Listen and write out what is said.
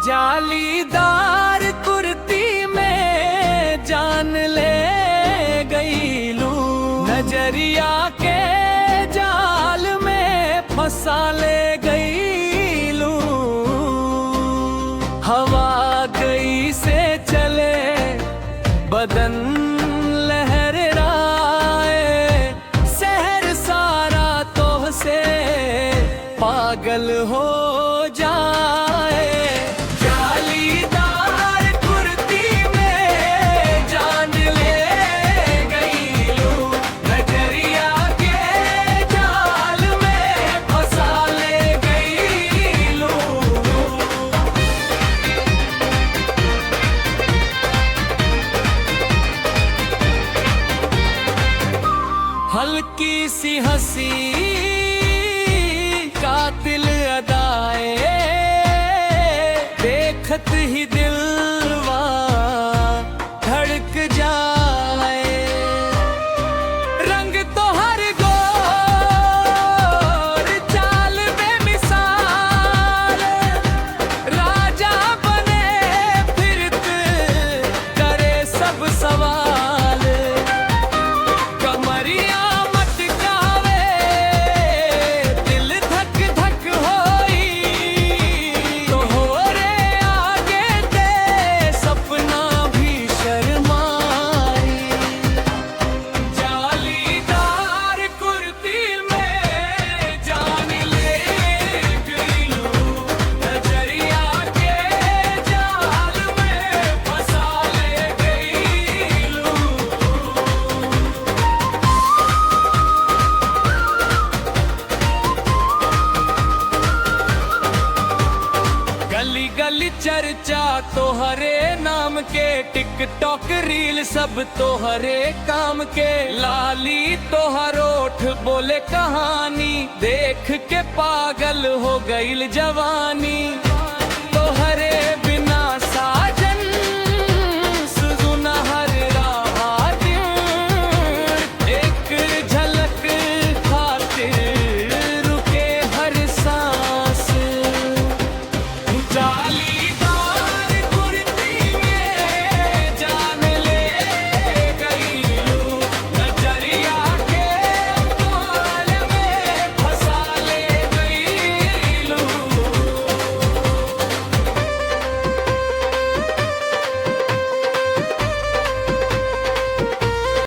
जालीदार कुर्ती में जान ले गई लू, नजरिया के जाल में फंसा ले गई लू। हवा गई से चले बदन लहराए, शहर सारा तो से पागल हो जाए। जालीदार कुर्ती में जान ले गई लू, नजरिया के जाल में फंसा ले गई लू। हल्की सी हंसी कातिल अदाए, देखत ही दिलवा धड़क जाए। रंग तो हर गोर चाल बेमिसाल, राजा बने फिरत करे सब सवाल। कमरिया मटकावे दिल धक धक होई, तो हो रे आगे ते सपना भी शर्माई। जालीदार कुर्ती में जान ले गई लू, नजरिया के जाल में फंसा ले गई लू। गली गली चर्चा तोहरे नाम के, टिकटॉक रील सब तोहरे काम के। लाली तोहर ओठ बोले कहानी, देख के पागल हो गईल जवानी।